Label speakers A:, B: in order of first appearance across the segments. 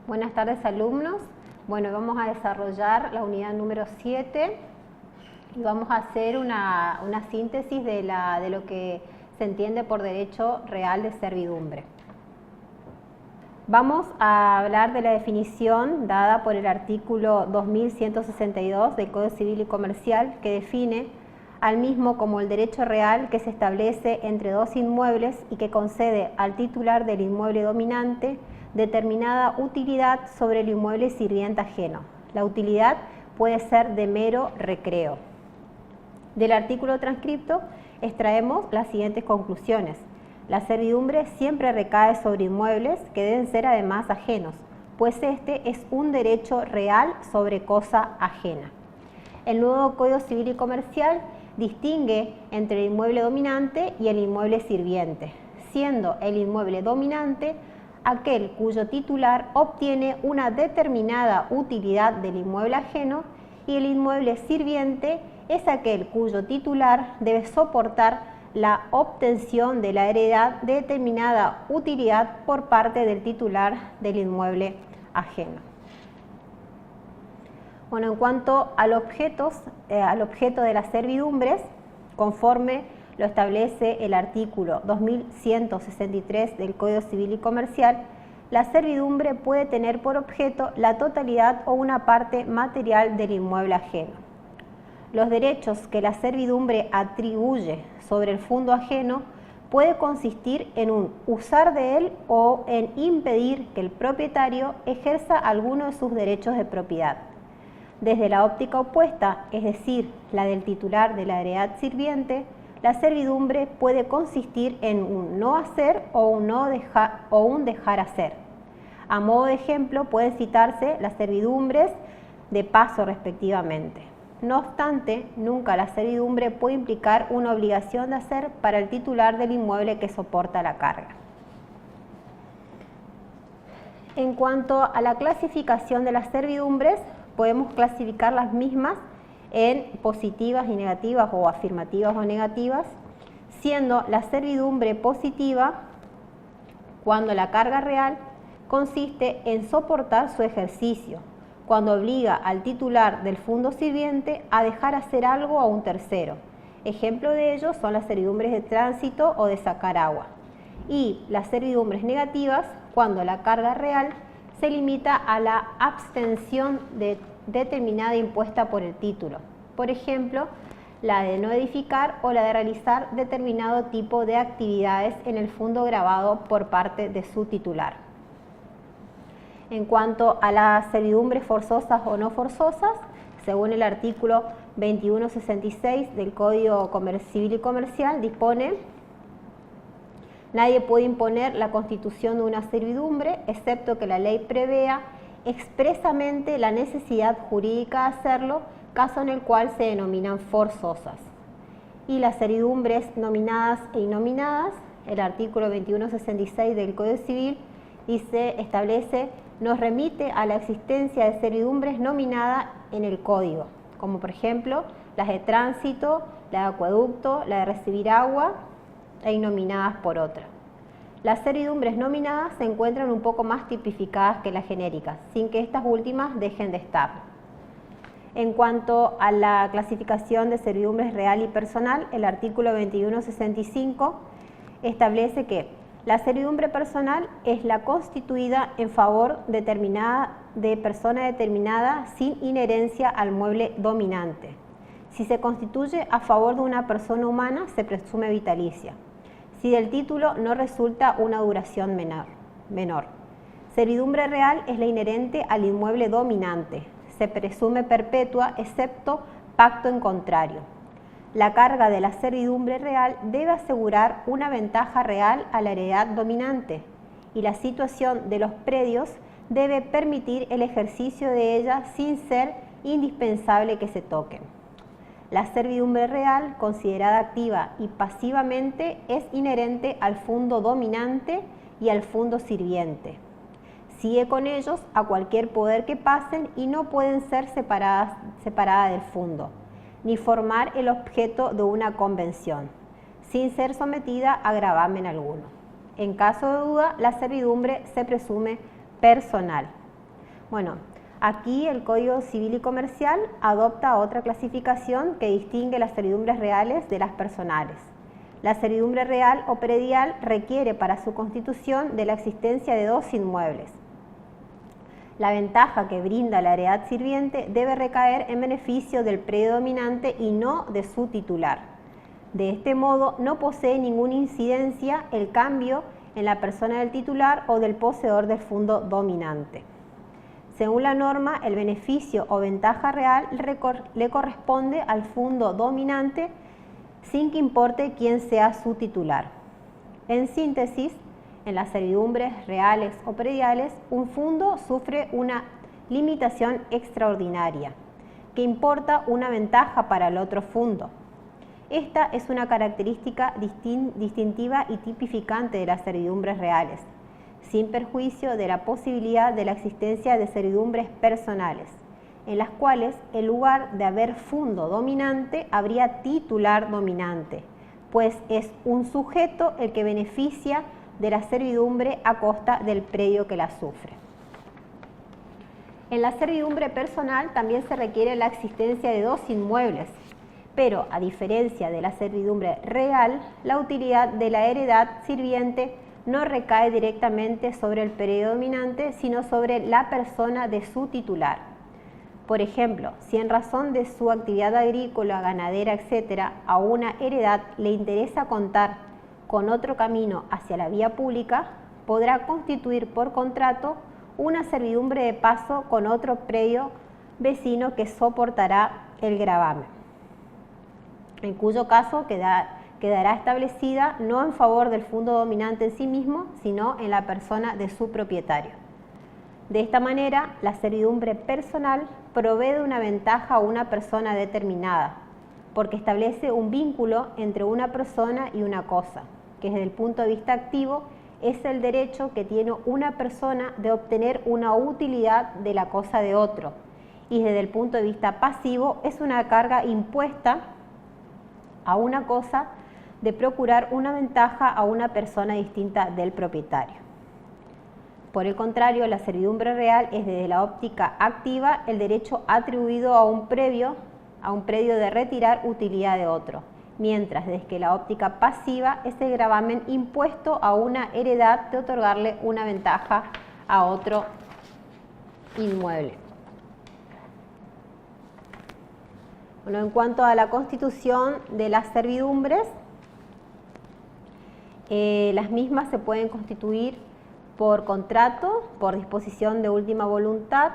A: Buenas tardes, alumnos. Bueno, vamos a desarrollar la unidad número 7 y vamos a hacer una síntesis de lo que se entiende por derecho real de servidumbre. Vamos a hablar de la definición dada por el artículo 2162 del Código Civil y Comercial, que define al mismo como el derecho real que se establece entre dos inmuebles y que concede al titular del inmueble dominante determinada utilidad sobre el inmueble sirviente ajeno. La utilidad puede ser de mero recreo. Del artículo transcripto extraemos las siguientes conclusiones. La servidumbre siempre recae sobre inmuebles que deben ser además ajenos, pues este es un derecho real sobre cosa ajena. El nuevo Código Civil y Comercial distingue entre el inmueble dominante y el inmueble sirviente, siendo el inmueble dominante aquel cuyo titular obtiene una determinada utilidad del inmueble ajeno y el inmueble sirviente es aquel cuyo titular debe soportar la obtención de la heredad de determinada utilidad por parte del titular del inmueble ajeno. Bueno, en cuanto al objeto de las servidumbres, conforme lo establece el artículo 2163 del Código Civil y Comercial, la servidumbre puede tener por objeto la totalidad o una parte material del inmueble ajeno. Los derechos que la servidumbre atribuye sobre el fondo ajeno puede consistir en un usar de él o en impedir que el propietario ejerza alguno de sus derechos de propiedad. Desde la óptica opuesta, es decir, la del titular de la heredad sirviente, la servidumbre puede consistir en un no hacer o un dejar hacer. A modo de ejemplo, pueden citarse las servidumbres de paso respectivamente. No obstante, nunca la servidumbre puede implicar una obligación de hacer para el titular del inmueble que soporta la carga. En cuanto a la clasificación de las servidumbres, podemos clasificar las mismas en positivas y negativas o afirmativas o negativas, siendo la servidumbre positiva cuando la carga real consiste en soportar su ejercicio, cuando obliga al titular del fondo sirviente a dejar hacer algo a un tercero. Ejemplo de ello son las servidumbres de tránsito o de sacar agua. Y las servidumbres negativas cuando la carga real se limita a la abstención determinada impuesta por el título. Por ejemplo, la de no edificar o la de realizar determinado tipo de actividades en el fondo gravado por parte de su titular. En cuanto a las servidumbres forzosas o no forzosas, según el artículo 2166 del Código Civil y Comercial, dispone: nadie puede imponer la constitución de una servidumbre, excepto que la ley prevea expresamente la necesidad jurídica de hacerlo, caso en el cual se denominan forzosas. Y las servidumbres nominadas e innominadas, el artículo 2166 del Código Civil establece, nos remite a la existencia de servidumbres nominadas en el Código, como por ejemplo las de tránsito, la de acueducto, la de recibir agua e innominadas por otra. Las servidumbres nominadas se encuentran un poco más tipificadas que las genéricas, sin que estas últimas dejen de estar. En cuanto a la clasificación de servidumbres real y personal, el artículo 2165 establece que la servidumbre personal es la constituida en favor de persona determinada sin inherencia al mueble dominante. Si se constituye a favor de una persona humana, se presume vitalicia. Si del título no resulta una duración menor. Servidumbre real es la inherente al inmueble dominante. Se presume perpetua, excepto pacto en contrario. La carga de la servidumbre real debe asegurar una ventaja real a la heredad dominante y la situación de los predios debe permitir el ejercicio de ella sin ser indispensable que se toquen. La servidumbre real, considerada activa y pasivamente, es inherente al fondo dominante y al fondo sirviente. Sigue con ellos a cualquier poder que pasen y no pueden ser separada del fondo, ni formar el objeto de una convención, sin ser sometida a gravamen alguno. En caso de duda, la servidumbre se presume personal. Bueno, aquí el Código Civil y Comercial adopta otra clasificación que distingue las servidumbres reales de las personales. La servidumbre real o predial requiere para su constitución de la existencia de dos inmuebles. La ventaja que brinda la heredad sirviente debe recaer en beneficio del predio dominante y no de su titular. De este modo, no posee ninguna incidencia el cambio en la persona del titular o del poseedor del fundo dominante. Según la norma, el beneficio o ventaja real le corresponde al fundo dominante sin que importe quién sea su titular. En síntesis, en las servidumbres reales o prediales, un fundo sufre una limitación extraordinaria, que importa una ventaja para el otro fundo. Esta es una característica distintiva y tipificante de las servidumbres reales, sin perjuicio de la posibilidad de la existencia de servidumbres personales, en las cuales en lugar de haber fundo dominante, habría titular dominante, pues es un sujeto el que beneficia de la servidumbre a costa del predio que la sufre. En la servidumbre personal también se requiere la existencia de dos inmuebles, pero a diferencia de la servidumbre real, la utilidad de la heredad sirviente no recae directamente sobre el predio dominante, sino sobre la persona de su titular. Por ejemplo, si en razón de su actividad agrícola, ganadera, etc., a una heredad le interesa contar con otro camino hacia la vía pública, podrá constituir por contrato una servidumbre de paso con otro predio vecino que soportará el gravamen, en cuyo caso quedará establecida no en favor del fundo dominante en sí mismo, sino en la persona de su propietario. De esta manera, la servidumbre personal provee de una ventaja a una persona determinada, porque establece un vínculo entre una persona y una cosa, que desde el punto de vista activo es el derecho que tiene una persona de obtener una utilidad de la cosa de otro, y desde el punto de vista pasivo es una carga impuesta a una cosa de procurar una ventaja a una persona distinta del propietario. Por el contrario, la servidumbre real es desde la óptica activa el derecho atribuido a un predio de retirar utilidad de otro, mientras desde que la óptica pasiva es el gravamen impuesto a una heredad de otorgarle una ventaja a otro inmueble. Bueno, en cuanto a la constitución de las servidumbres, las mismas se pueden constituir por contrato, por disposición de última voluntad,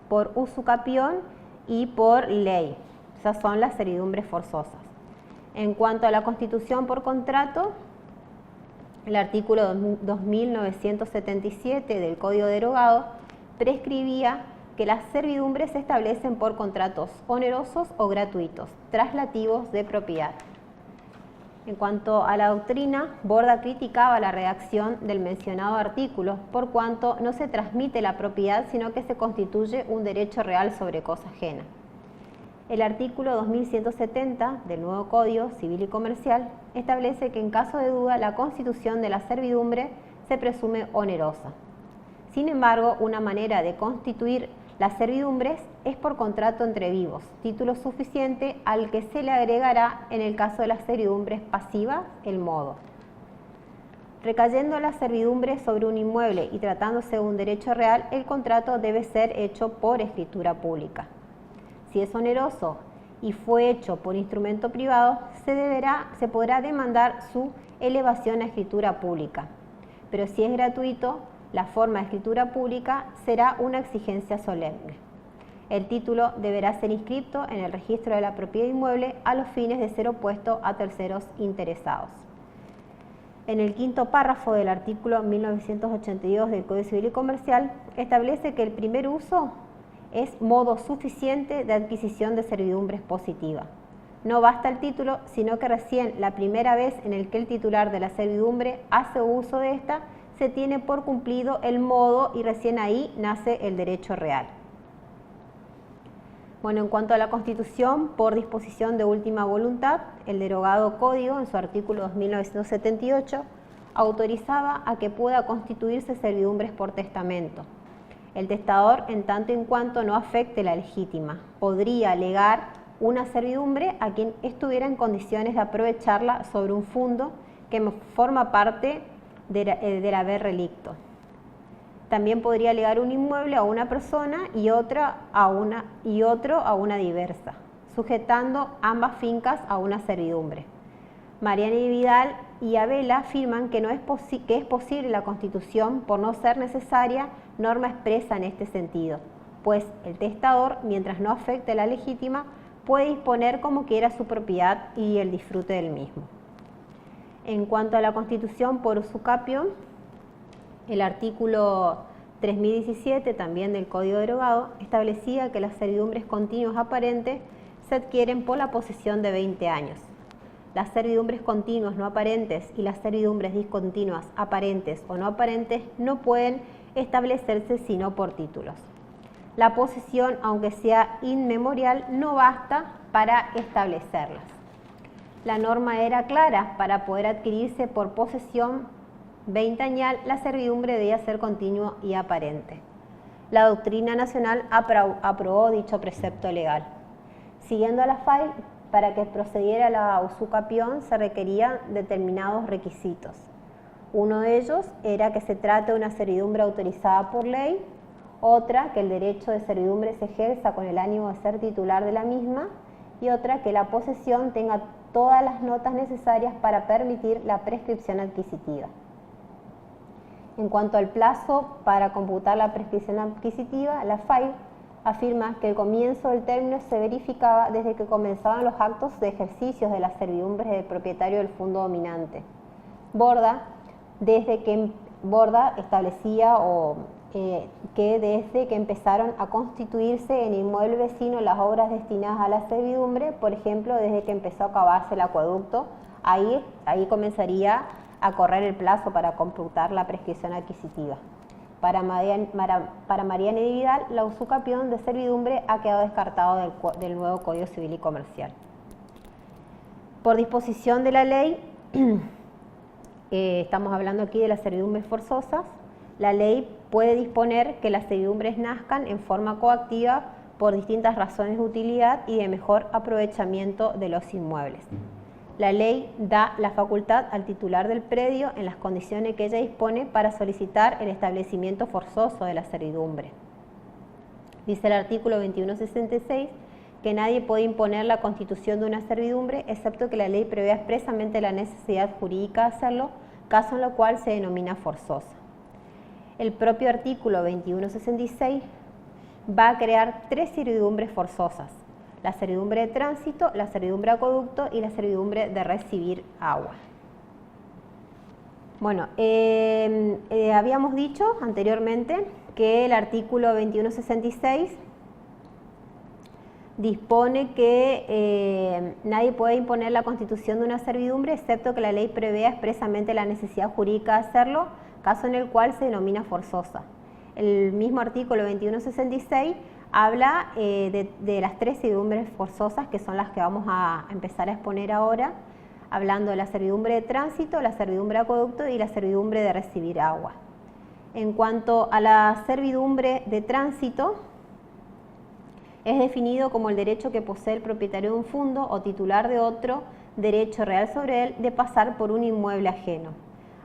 A: por usucapión y por ley. Esas son las servidumbres forzosas. En cuanto a la constitución por contrato, el artículo 2977 del Código Derogado prescribía que las servidumbres se establecen por contratos onerosos o gratuitos, traslativos de propiedad. En cuanto a la doctrina, Borda criticaba la redacción del mencionado artículo, por cuanto no se transmite la propiedad, sino que se constituye un derecho real sobre cosa ajena. El artículo 2170 del nuevo Código Civil y Comercial establece que en caso de duda la constitución de la servidumbre se presume onerosa. Sin embargo, una manera de constituir las servidumbres es por contrato entre vivos, título suficiente al que se le agregará en el caso de las servidumbres pasivas el modo. Recayendo la servidumbre sobre un inmueble y tratándose de un derecho real, el contrato debe ser hecho por escritura pública. Si es oneroso y fue hecho por instrumento privado, se podrá demandar su elevación a escritura pública. Pero si es gratuito, la forma de escritura pública será una exigencia solemne. El título deberá ser inscrito en el registro de la propiedad inmueble a los fines de ser opuesto a terceros interesados. En el quinto párrafo del artículo 1982 del Código Civil y Comercial establece que el primer uso es modo suficiente de adquisición de servidumbres positiva. No basta el título, sino que recién la primera vez en el que el titular de la servidumbre hace uso de esta, se tiene por cumplido el modo y recién ahí nace el derecho real. Bueno, en cuanto a la Constitución, por disposición de última voluntad, el derogado Código, en su artículo 2978, autorizaba a que pueda constituirse servidumbres por testamento. El testador, en tanto en cuanto no afecte la legítima, podría legar una servidumbre a quien estuviera en condiciones de aprovecharla sobre un fundo que forma parte del haber relicto. También podría legar un inmueble a una persona y otro a una diversa, sujetando ambas fincas a una servidumbre. Mariana y Vidal y Abela afirman que es posible la constitución por no ser necesaria norma expresa en este sentido, pues el testador, mientras no afecte la legítima, puede disponer como quiera su propiedad y el disfrute del mismo. En cuanto a la constitución por usucapio, el artículo 3017, también del Código Derogado, establecía que las servidumbres continuas aparentes se adquieren por la posesión de 20 años. Las servidumbres continuas no aparentes y las servidumbres discontinuas aparentes o no aparentes no pueden establecerse sino por títulos. La posesión, aunque sea inmemorial, no basta para establecerlas. La norma era clara: para poder adquirirse por posesión veinteañal, la servidumbre debía ser continua y aparente. La doctrina nacional aprobó dicho precepto legal. Siguiendo a la FAI, para que procediera la usucapión se requerían determinados requisitos. Uno de ellos era que se trate de una servidumbre autorizada por ley, otra que el derecho de servidumbre se ejerza con el ánimo de ser titular de la misma, y otra que la posesión tenga todas las notas necesarias para permitir la prescripción adquisitiva. En cuanto al plazo para computar la prescripción adquisitiva, la FAI afirma que el comienzo del término se verificaba desde que comenzaban los actos de ejercicios de las servidumbres del propietario del fondo dominante. Borda establecía que desde que empezaron a constituirse en inmueble vecino las obras destinadas a la servidumbre, por ejemplo, desde que empezó a acabarse el acueducto, ahí comenzaría a correr el plazo para computar la prescripción adquisitiva. Para Mariana y Vidal, la usucapión de servidumbre ha quedado descartado del nuevo Código Civil y Comercial. Por disposición de la ley, estamos hablando aquí de las servidumbres forzosas, la ley puede disponer que las servidumbres nazcan en forma coactiva por distintas razones de utilidad y de mejor aprovechamiento de los inmuebles. La ley da la facultad al titular del predio, en las condiciones que ella dispone, para solicitar el establecimiento forzoso de la servidumbre. Dice el artículo 2166 que nadie puede imponer la constitución de una servidumbre, excepto que la ley prevea expresamente la necesidad jurídica de hacerlo, caso en el cual se denomina forzosa. El propio artículo 2166 va a crear 3 servidumbres forzosas: la servidumbre de tránsito, la servidumbre de acueducto y la servidumbre de recibir agua. Bueno, habíamos dicho anteriormente que el artículo 2166 dispone que nadie puede imponer la constitución de una servidumbre, excepto que la ley prevea expresamente la necesidad jurídica de hacerlo, caso en el cual se denomina forzosa. El mismo artículo 2166 habla de las 3 servidumbres forzosas, que son las que vamos a empezar a exponer ahora, hablando de la servidumbre de tránsito, la servidumbre de acueducto y la servidumbre de recibir agua. En cuanto a la servidumbre de tránsito, es definido como el derecho que posee el propietario de un fondo o titular de otro derecho real sobre él de pasar por un inmueble ajeno.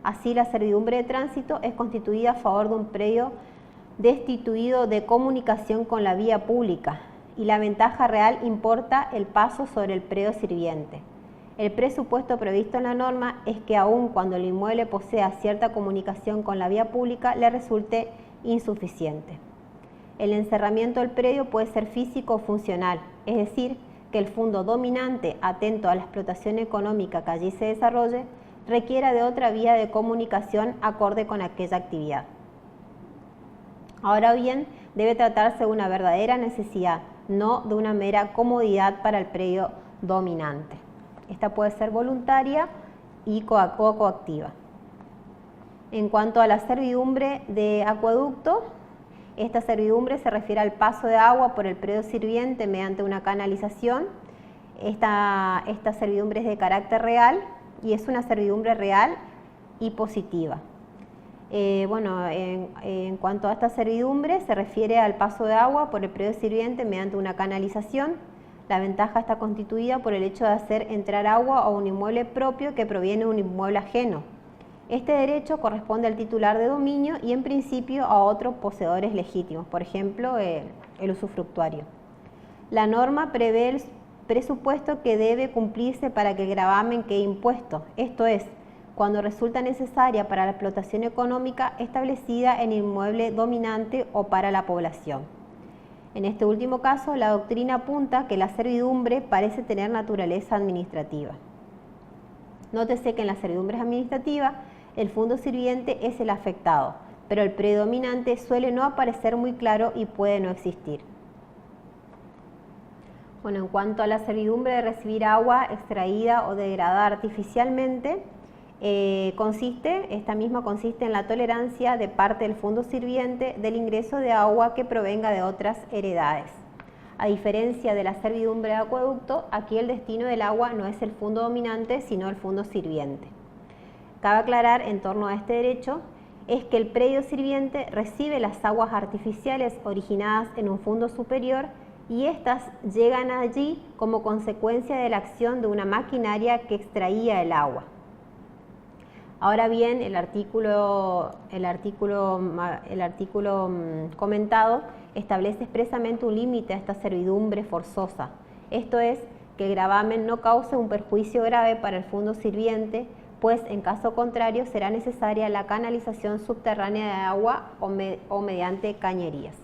A: Así, la servidumbre de tránsito es constituida a favor de un predio destituido de comunicación con la vía pública, y la ventaja real importa el paso sobre el predio sirviente. El presupuesto previsto en la norma es que aun cuando el inmueble posea cierta comunicación con la vía pública, le resulte insuficiente. El encerramiento del predio puede ser físico o funcional, es decir, que el fondo dominante, atento a la explotación económica que allí se desarrolle, requiera de otra vía de comunicación acorde con aquella actividad. Ahora bien, debe tratarse de una verdadera necesidad, no de una mera comodidad para el predio dominante. Esta puede ser voluntaria o coactiva. En cuanto a la servidumbre de acueducto, esta servidumbre se refiere al paso de agua por el predio sirviente mediante una canalización. Esta servidumbre es de carácter real y es una servidumbre real y positiva. Bueno, en cuanto a esta servidumbre, se refiere al paso de agua por el predio sirviente mediante una canalización. La ventaja está constituida por el hecho de hacer entrar agua a un inmueble propio que proviene de un inmueble ajeno. Este derecho corresponde al titular de dominio y en principio a otros poseedores legítimos, por ejemplo, el usufructuario. La norma prevé el presupuesto que debe cumplirse para que el gravamen quede impuesto, esto es, cuando resulta necesaria para la explotación económica establecida en inmueble dominante o para la población. En este último caso, la doctrina apunta que la servidumbre parece tener naturaleza administrativa. Nótese que en las servidumbres administrativas el fondo sirviente es el afectado, pero el predominante suele no aparecer muy claro y puede no existir. Bueno, en cuanto a la servidumbre de recibir agua extraída o degradada artificialmente, esta misma consiste en la tolerancia de parte del fondo sirviente del ingreso de agua que provenga de otras heredades. A diferencia de la servidumbre de acueducto, aquí el destino del agua no es el fondo dominante, sino el fondo sirviente. Cabe aclarar en torno a este derecho es que el predio sirviente recibe las aguas artificiales originadas en un fondo superior y éstas llegan allí como consecuencia de la acción de una maquinaria que extraía el agua. Ahora bien, el artículo comentado establece expresamente un límite a esta servidumbre forzosa. Esto es, que el gravamen no cause un perjuicio grave para el fondo sirviente, pues en caso contrario será necesaria la canalización subterránea de agua o mediante cañerías.